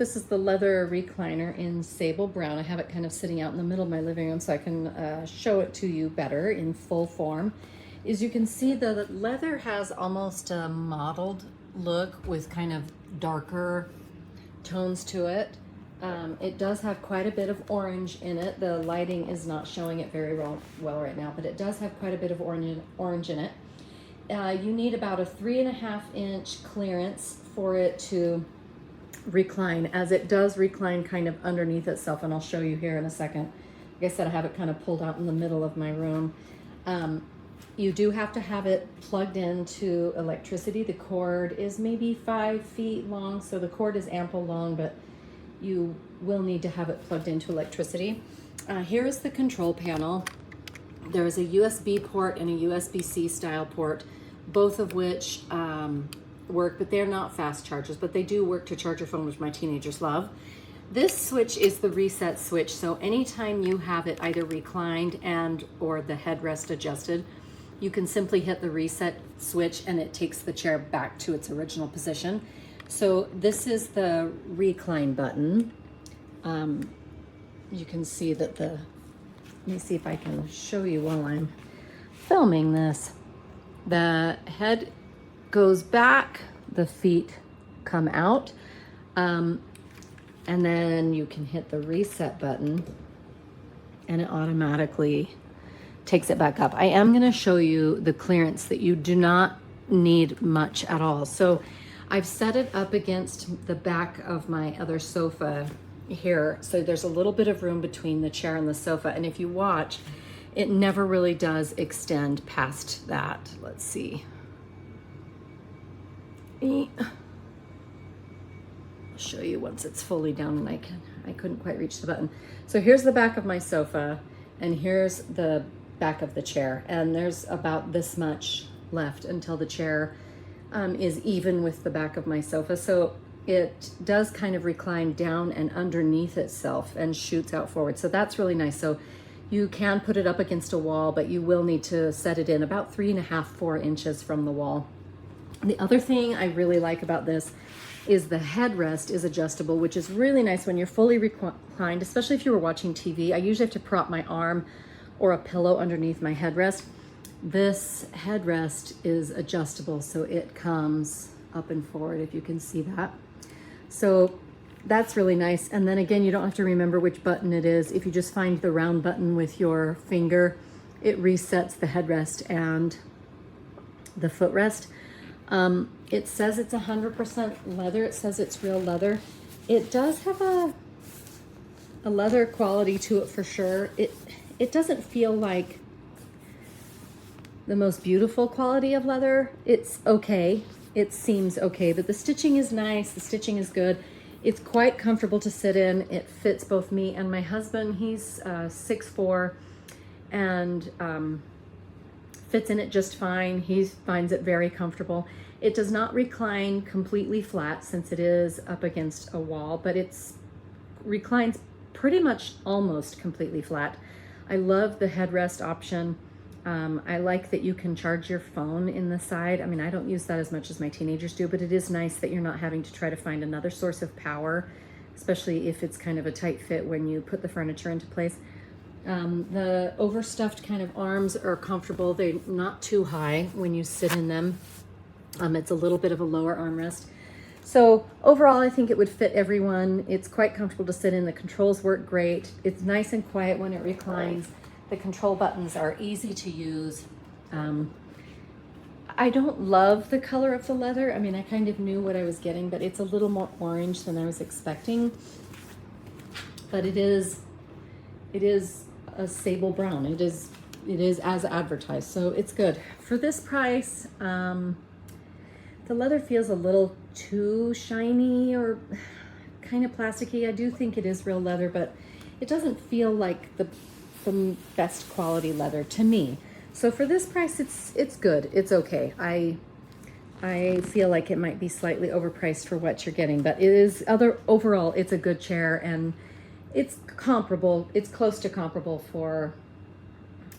This is the leather recliner in sable brown. I have it kind of sitting out in the middle of my living room so I can show it to you better in full form. As you can see, the leather has almost a mottled look with kind of darker tones to it. It does have quite a bit of orange in it. The lighting is not showing it very well right now, but it does have quite a bit of orange in it. You need about a 3.5-inch clearance for it to recline, as it does recline kind of underneath itself, and I'll show you here in a second. Like I said, I have it kind of pulled out in the middle of my room. You do have to have it plugged into electricity. The cord is maybe 5 feet long, so the cord is ample long, but you will need to have it plugged into electricity. Here is the control panel. There is a USB port and a USB-C style port, both of which work, but they're not fast chargers, but they do work to charge your phone, which my teenagers love. This switch is the reset switch, so anytime you have it either reclined and or the headrest adjusted, you can simply hit the reset switch and it takes the chair back to its original position. So this is the recline button. You can see that let me see if I can show you while I'm filming this. The head goes back, the feet come out, and then you can hit the reset button and it automatically takes it back up. I am going to show you the clearance that you do not need much at all. So I've set it up against the back of my other sofa here, so there's a little bit of room between the chair and the sofa, and if you watch, it never really does extend past that. Let's see. I'll show you once it's fully down, and I couldn't quite reach the button. So here's the back of my sofa, and here's the back of the chair, and there's about this much left until the chair is even with the back of my sofa. So it does kind of recline down and underneath itself and shoots out forward. So that's really nice. So you can put it up against a wall, but you will need to set it in about 3.5, 4 inches from the wall. The other thing I really like about this is the headrest is adjustable, which is really nice when you're fully reclined, especially if you were watching TV. I usually have to prop my arm or a pillow underneath my headrest. This headrest is adjustable, so it comes up and forward, if you can see that. So that's really nice. And then again, you don't have to remember which button it is. If you just find the round button with your finger, it resets the headrest and the footrest. It says it's 100% leather. It says it's real leather. It does have a leather quality to it for sure. It doesn't feel like the most beautiful quality of leather. It's okay. It seems okay, but the stitching is nice. The stitching is good. It's quite comfortable to sit in. It fits both me and my husband. He's 6'4", and fits in it just fine. He finds it very comfortable. It does not recline completely flat since it is up against a wall, but it's reclines pretty much almost completely flat. I love the headrest option. I like that you can charge your phone in the side. I mean, I don't use that as much as my teenagers do, but it is nice that you're not having to try to find another source of power, especially if it's kind of a tight fit when you put the furniture into place. The overstuffed kind of arms are comfortable. They're not too high when you sit in them. It's a little bit of a lower armrest. So overall, I think it would fit everyone. It's quite comfortable to sit in. The controls work great. It's nice and quiet when it reclines. The control buttons are easy to use. I don't love the color of the leather. I mean, I kind of knew what I was getting, but it's a little more orange than I was expecting. But it is a sable brown. It is as advertised, so it's good. For this price, the leather feels a little too shiny or kind of plasticky. I do think it is real leather, but it doesn't feel like the best quality leather to me. So for this price, it's good. It's okay. I feel like it might be slightly overpriced for what you're getting, but overall, it's a good chair, and it's comparable. It's close to comparable for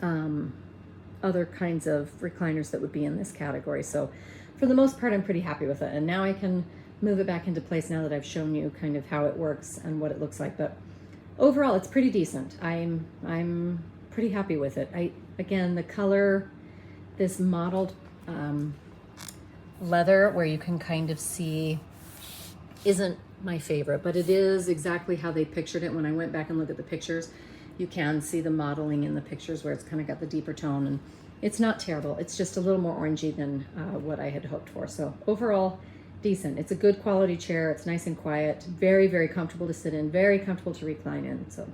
other kinds of recliners that would be in this category. So for the most part, I'm pretty happy with it. And now I can move it back into place now that I've shown you kind of how it works and what it looks like. But overall, it's pretty decent. I'm pretty happy with it. Again, the color, this mottled leather where you can kind of see, isn't my favorite, but it is exactly how they pictured it. When I went back and looked at the pictures, you can see the modeling in the pictures where it's kind of got the deeper tone, and it's not terrible. It's just a little more orangey than what I had hoped for. So overall, decent. It's a good quality chair. It's nice and quiet, very, very comfortable to sit in, very comfortable to recline in. So